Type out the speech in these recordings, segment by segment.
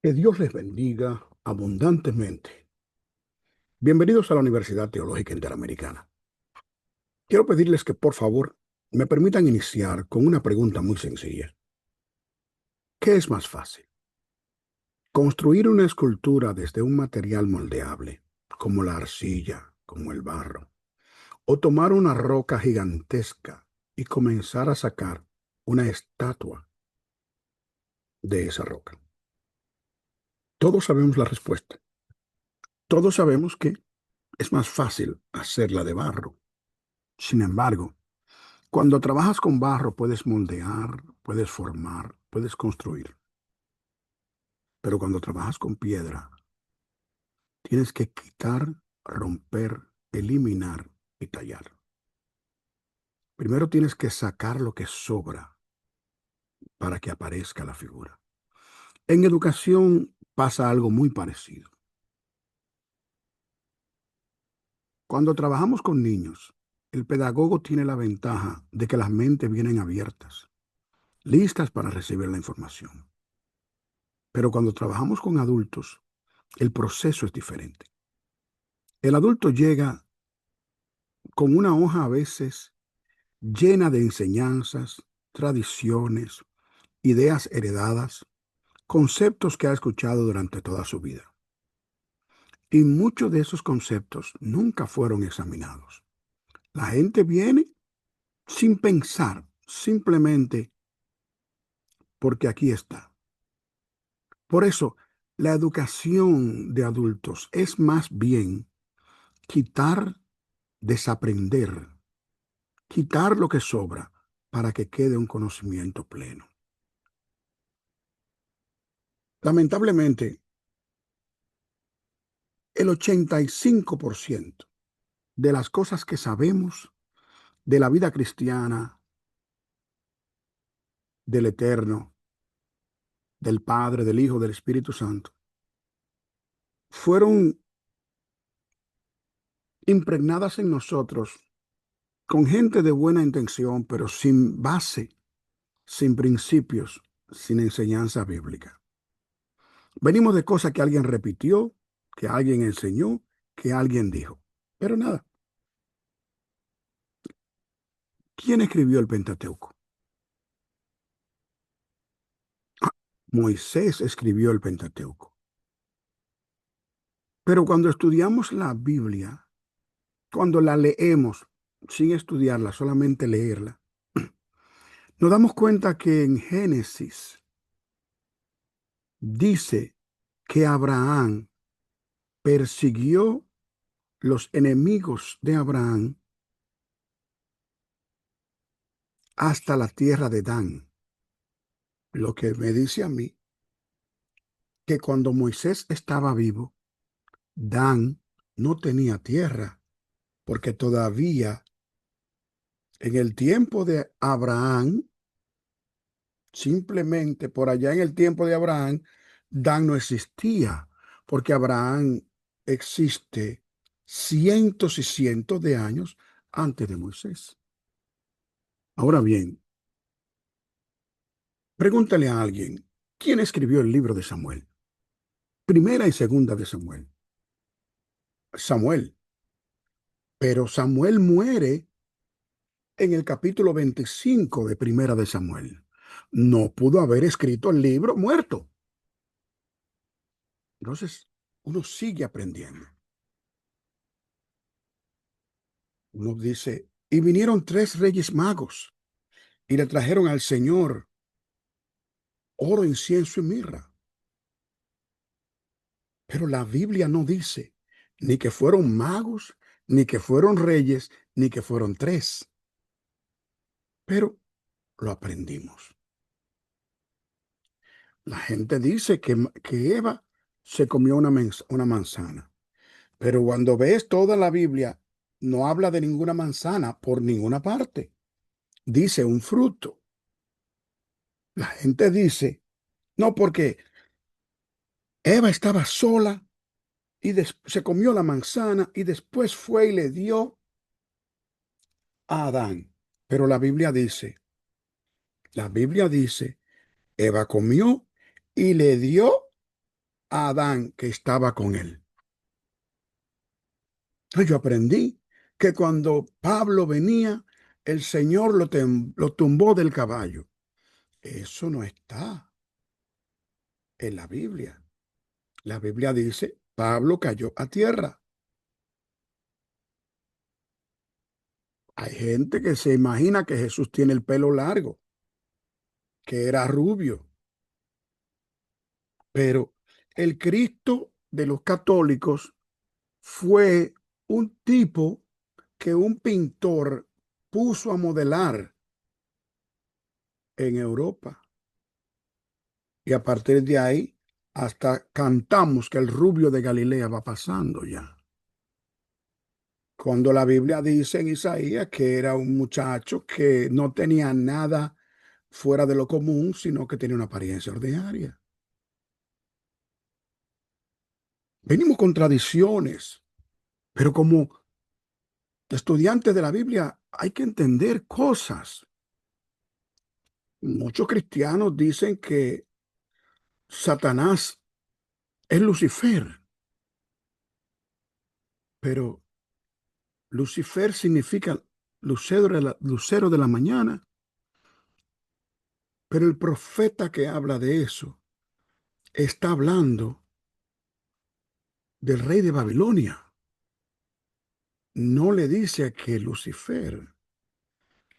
Que Dios les bendiga abundantemente. Bienvenidos a la Universidad Teológica Interamericana. Quiero pedirles que por favor me permitan iniciar con una pregunta muy sencilla. ¿Qué es más fácil? ¿Construir una escultura desde un material moldeable, como la arcilla, como el barro, o tomar una roca gigantesca y comenzar a sacar una estatua de esa roca? Todos sabemos la respuesta. Todos sabemos que es más fácil hacerla de barro. Sin embargo, cuando trabajas con barro puedes moldear, puedes formar, puedes construir. Pero cuando trabajas con piedra, tienes que quitar, romper, eliminar y tallar. Primero tienes que sacar lo que sobra para que aparezca la figura. En educación pasa algo muy parecido. Cuando trabajamos con niños, el pedagogo tiene la ventaja de que las mentes vienen abiertas, listas para recibir la información. Pero cuando trabajamos con adultos, el proceso es diferente. El adulto llega con una hoja a veces llena de enseñanzas, tradiciones, ideas heredadas, conceptos que ha escuchado durante toda su vida. Y muchos de esos conceptos nunca fueron examinados. La gente viene sin pensar, simplemente porque aquí está. Por eso, la educación de adultos es más bien quitar, desaprender, quitar lo que sobra para que quede un conocimiento pleno. Lamentablemente, el 85% de las cosas que sabemos de la vida cristiana, del Eterno, del Padre, del Hijo, del Espíritu Santo, fueron impregnadas en nosotros con gente de buena intención, pero sin base, sin principios, sin enseñanza bíblica. Venimos de cosas que alguien repitió, que alguien enseñó, que alguien dijo. Pero nada, ¿quién escribió el Pentateuco? Moisés escribió el Pentateuco. Pero cuando estudiamos la Biblia, cuando la leemos sin estudiarla, solamente leerla, nos damos cuenta que en Génesis dice que Abraham persiguió los enemigos de Abraham hasta la tierra de Dan. Lo que me dice a mí que cuando Moisés estaba vivo, Dan no tenía tierra, porque todavía en el tiempo de Abraham, simplemente por allá en el tiempo de Abraham, Dan no existía, porque Abraham existe cientos y cientos de años antes de Moisés. Ahora bien, pregúntale a alguien, ¿quién escribió el libro de Samuel? Primera y segunda de Samuel. Samuel. Pero Samuel muere en el capítulo 25 de Primera de Samuel. No pudo haber escrito el libro muerto. Entonces, uno sigue aprendiendo. Uno dice, y vinieron tres reyes magos y le trajeron al Señor oro, incienso y mirra. Pero la Biblia no dice ni que fueron magos, ni que fueron reyes, ni que fueron tres. Pero lo aprendimos. La gente dice que Eva se comió una manzana. Pero cuando ves toda la Biblia, no habla de ninguna manzana por ninguna parte. Dice un fruto. La gente dice, no, porque Eva estaba sola y se comió la manzana y después fue y le dio a Adán. Pero la Biblia dice, Eva comió y le dio a Adán que estaba con él. Entonces yo aprendí que cuando Pablo venía, el Señor lo tumbó del caballo. Eso no está en la Biblia. La Biblia dice, Pablo cayó a tierra. Hay gente que se imagina que Jesús tiene el pelo largo, que era rubio, pero el Cristo de los católicos fue un tipo que un pintor puso a modelar en Europa. Y a partir de ahí, hasta cantamos que el rubio de Galilea va pasando ya. Cuando la Biblia dice en Isaías que era un muchacho que no tenía nada fuera de lo común, sino que tenía una apariencia ordinaria. Venimos con tradiciones, pero como estudiantes de la Biblia hay que entender cosas. Muchos cristianos dicen que Satanás es Lucifer, pero Lucifer significa lucero de la mañana, pero el profeta que habla de eso está hablando del rey de Babilonia. No le dice que Lucifer.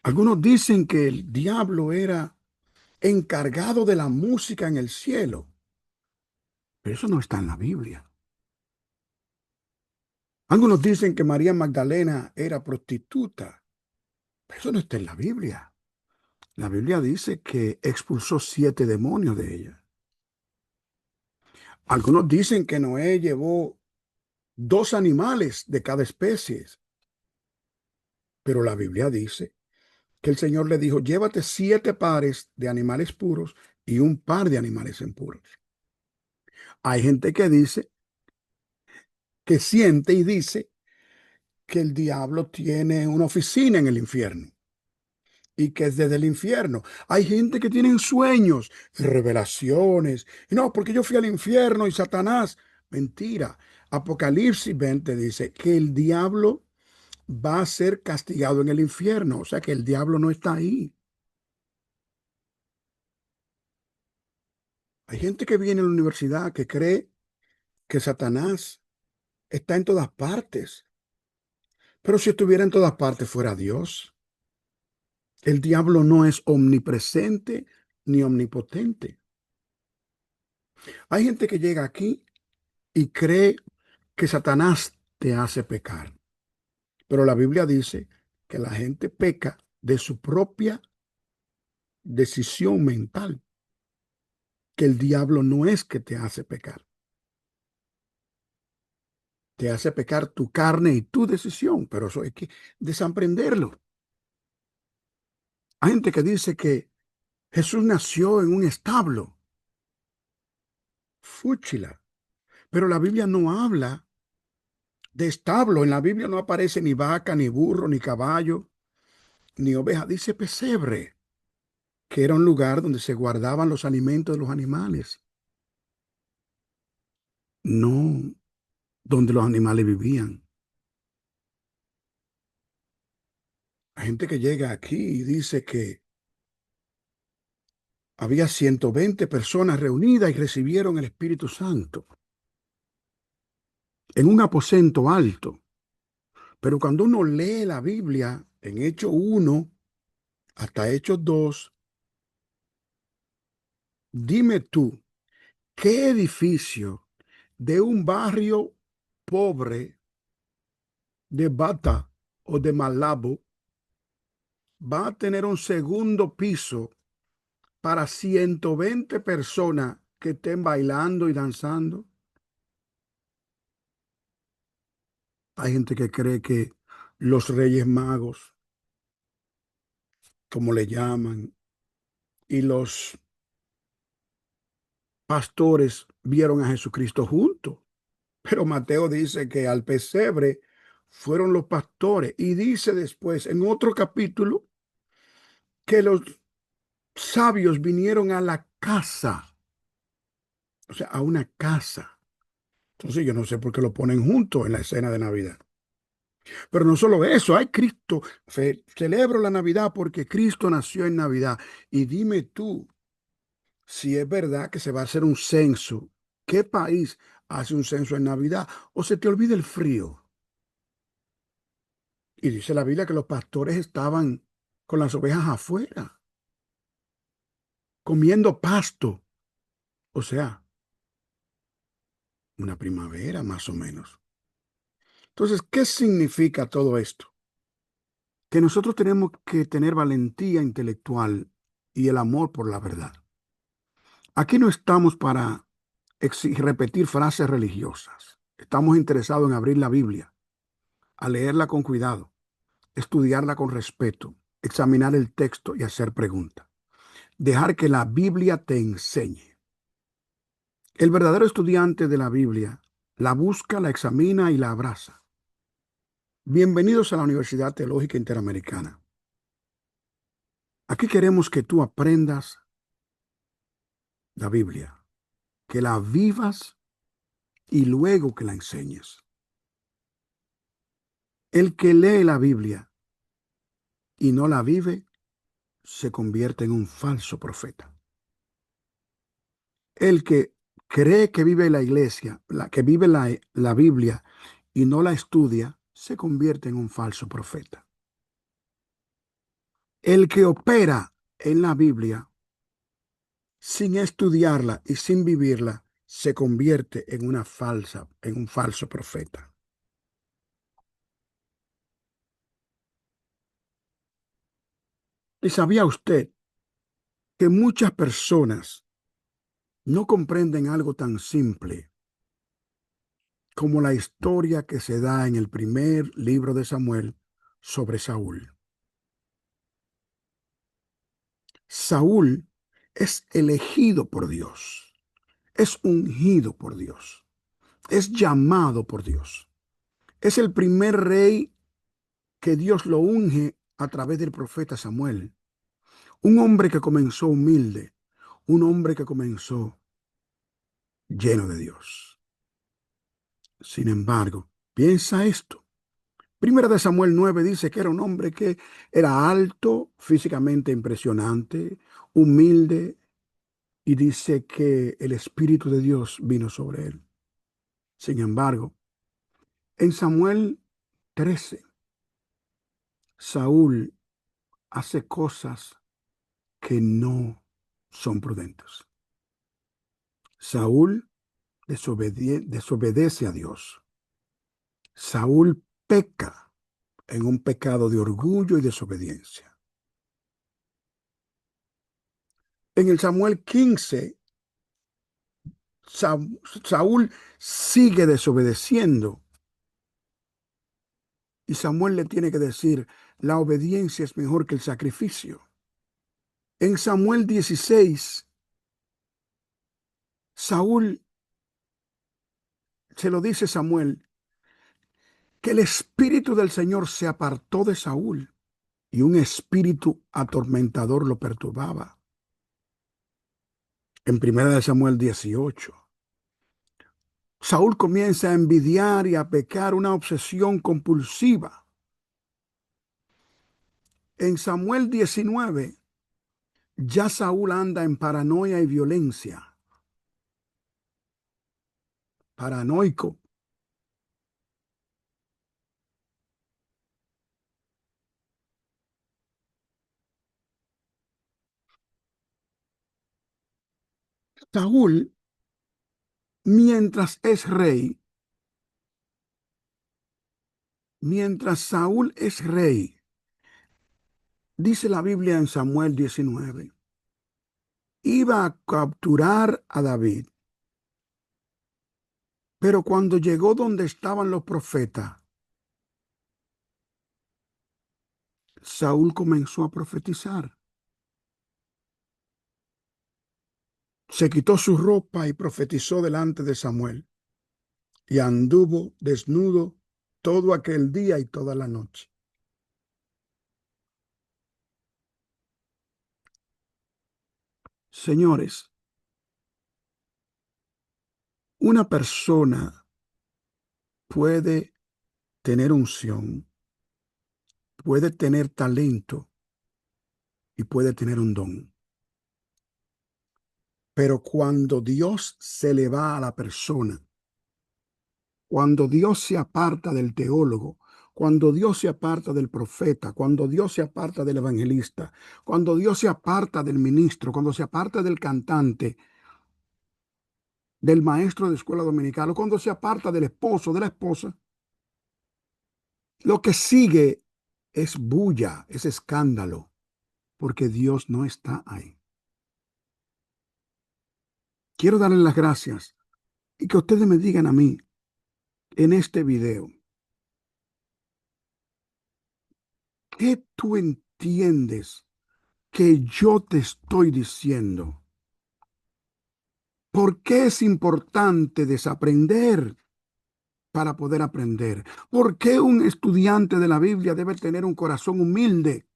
Algunos dicen que el diablo era encargado de la música en el cielo, pero eso no está en la Biblia. Algunos dicen que María Magdalena era prostituta, pero eso no está en la Biblia. La Biblia dice que expulsó 7 demonios de ella. Algunos dicen que Noé llevó 2 animales de cada especie, pero la Biblia dice que el Señor le dijo, llévate 7 pares de animales puros y un par de animales impuros. Hay gente que dice, que siente y dice que el diablo tiene una oficina en el infierno y que es desde el infierno. Hay gente que tiene sueños, revelaciones. Y no, porque yo fui al infierno y Satanás. Mentira. Apocalipsis 20 dice que el diablo va a ser castigado en el infierno. O sea que el diablo no está ahí. Hay gente que viene a la universidad que cree que Satanás está en todas partes. Pero si estuviera en todas partes fuera Dios. El diablo no es omnipresente ni omnipotente. Hay gente que llega aquí y cree que Satanás te hace pecar. Pero la Biblia dice que la gente peca de su propia decisión mental, que el diablo no es que te hace pecar. Te hace pecar tu carne y tu decisión, pero eso hay que desaprenderlo. Hay gente que dice que Jesús nació en un establo. Fúchila. Pero la Biblia no habla de establo. En la Biblia no aparece ni vaca, ni burro, ni caballo, ni oveja. Dice pesebre, que era un lugar donde se guardaban los alimentos de los animales, no donde los animales vivían. Hay gente que llega aquí y dice que había 120 personas reunidas y recibieron el Espíritu Santo en un aposento alto. Pero cuando uno lee la Biblia en Hechos 1 hasta Hechos 2, dime tú, ¿qué edificio de un barrio pobre de Bata o de Malabo va a tener un segundo piso para 120 personas que estén bailando y danzando? Hay gente que cree que los Reyes Magos, como le llaman, y los pastores vieron a Jesucristo juntos. Pero Mateo dice que al pesebre fueron los pastores y dice después en otro capítulo que los sabios vinieron a la casa o sea, a una casa. Entonces yo no sé por qué lo ponen juntos en la escena de Navidad. Pero no solo eso, hay Cristo. Celebro la Navidad porque Cristo nació en Navidad. Y dime tú, si es verdad que se va a hacer un censo, ¿qué país hace un censo en Navidad? ¿O se te olvida el frío? Y dice la Biblia que los pastores estaban con las ovejas afuera, comiendo pasto. O sea, una primavera más o menos. Entonces, ¿qué significa todo esto? Que nosotros tenemos que tener valentía intelectual y el amor por la verdad. Aquí no estamos para repetir frases religiosas. Estamos interesados en abrir la Biblia, a leerla con cuidado, estudiarla con respeto, examinar el texto y hacer preguntas. Dejar que la Biblia te enseñe. El verdadero estudiante de la Biblia la busca, la examina y la abraza. Bienvenidos a la Universidad Teológica Interamericana. Aquí queremos que tú aprendas la Biblia, que la vivas y luego que la enseñes. El que lee la Biblia y no la vive se convierte en un falso profeta. El que cree que vive la iglesia, que vive la Biblia y no la estudia, se convierte en un falso profeta. El que opera en la Biblia sin estudiarla y sin vivirla, se convierte en un falso profeta. ¿Y sabía usted que muchas personas no comprenden algo tan simple como la historia que se da en el primer libro de Samuel sobre Saúl? Saúl es elegido por Dios, es ungido por Dios, es llamado por Dios. Es el primer rey que Dios lo unge a través del profeta Samuel. Un hombre que comenzó humilde, un hombre que comenzó lleno de Dios. Sin embargo, piensa esto. Primera de Samuel 9 dice que era un hombre que era alto, físicamente impresionante, humilde, y dice que el Espíritu de Dios vino sobre él. Sin embargo, en Samuel 13, Saúl hace cosas que no son prudentes. Saúl desobedece a Dios. Saúl peca en un pecado de orgullo y desobediencia. En el Samuel 15, Sa- Saúl sigue desobedeciendo y Samuel le tiene que decir, la obediencia es mejor que el sacrificio. En Samuel 16, Saúl se lo dice Samuel, que el espíritu del Señor se apartó de Saúl y un espíritu atormentador lo perturbaba. En primera de Samuel 18, Saúl comienza a envidiar y a pecar una obsesión compulsiva. En Samuel 19, ya Saúl anda en paranoia y violencia, paranoico. Saúl, mientras es rey, mientras Saúl es rey, dice la Biblia en Samuel 19, iba a capturar a David, pero cuando llegó donde estaban los profetas, Saúl comenzó a profetizar. Se quitó su ropa y profetizó delante de Samuel y anduvo desnudo todo aquel día y toda la noche. Señores, Una persona puede tener unción, puede tener talento y puede tener un don. Pero cuando Dios se le va a la persona, cuando Dios se aparta del teólogo, cuando Dios se aparta del profeta, cuando Dios se aparta del evangelista, cuando Dios se aparta del ministro, cuando se aparta del cantante, del maestro de escuela dominical, o cuando se aparta del esposo, de la esposa, lo que sigue es bulla, es escándalo, porque Dios no está ahí. Quiero darles las gracias y que ustedes me digan a mí en este video, ¿qué tú entiendes que yo te estoy diciendo? ¿Por qué es importante desaprender para poder aprender? ¿Por qué un estudiante de la Biblia debe tener un corazón humilde?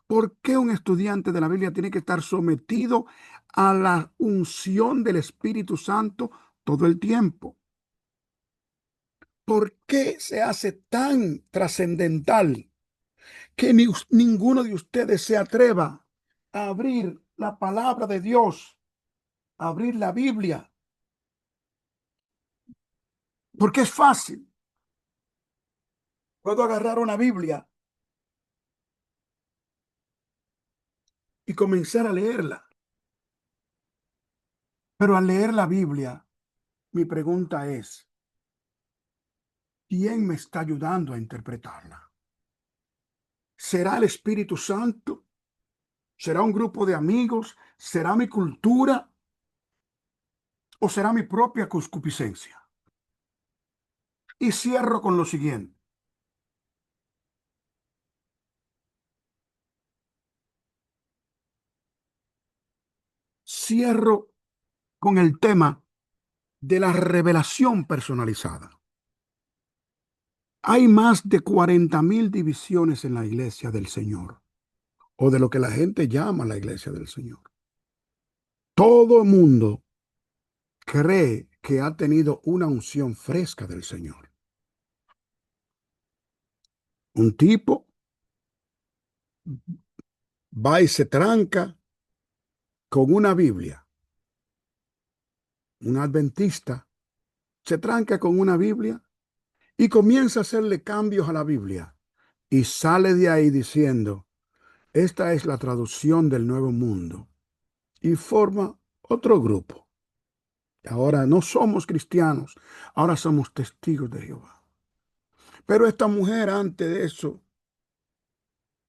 ¿Por qué un estudiante de la Biblia tiene que estar sometido a la unción del Espíritu Santo todo el tiempo? ¿Por qué se hace tan trascendental que ninguno de ustedes se atreva a abrir la palabra de Dios, a abrir la Biblia? Porque es fácil. Puedo agarrar una Biblia y comenzar a leerla. Pero al leer la Biblia, mi pregunta es, ¿quién me está ayudando a interpretarla? ¿Será el Espíritu Santo? ¿Será un grupo de amigos? ¿Será mi cultura? ¿O será mi propia concupiscencia? Y cierro con lo siguiente. Cierro con el tema de la revelación personalizada. Hay más de 40,000 divisiones en la iglesia del Señor, o de lo que la gente llama la iglesia del Señor. Todo el mundo cree que ha tenido una unción fresca del Señor. Un tipo va y se tranca con una Biblia. Un adventista se tranca con una Biblia y comienza a hacerle cambios a la Biblia y sale de ahí diciendo, esta es la traducción del Nuevo Mundo, y forma otro grupo. Ahora no somos cristianos, ahora somos testigos de Jehová. Pero esta mujer antes de eso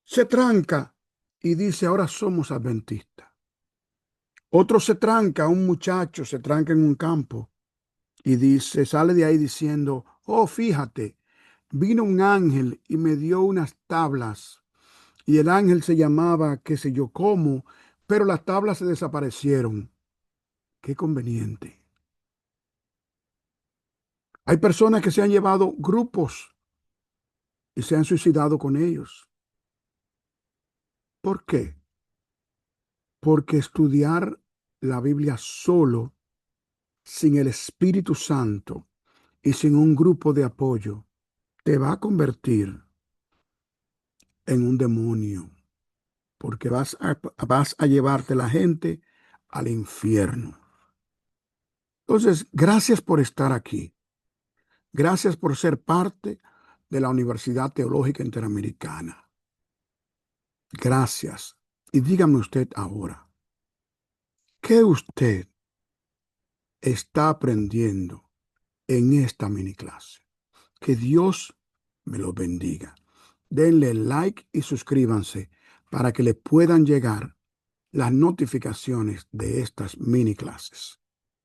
se tranca y dice, ahora somos adventistas. Otro se tranca, un muchacho se tranca en un campo y dice, sale de ahí diciendo, oh, fíjate, vino un ángel y me dio unas tablas y el ángel se llamaba qué sé yo cómo, pero las tablas se desaparecieron. Qué conveniente. Hay personas que se han llevado grupos y se han suicidado con ellos. ¿Por qué? Porque estudiar la Biblia solo, sin el Espíritu Santo y sin un grupo de apoyo, te va a convertir en un demonio, porque vas a llevarte la gente al infierno. Entonces, gracias por estar aquí. Gracias por ser parte de la Universidad Teológica Interamericana. Gracias. Y dígame usted ahora, ¿qué usted está aprendiendo en esta mini clase? Que Dios me lo bendiga. Denle like y suscríbanse para que le puedan llegar las notificaciones de estas mini clases.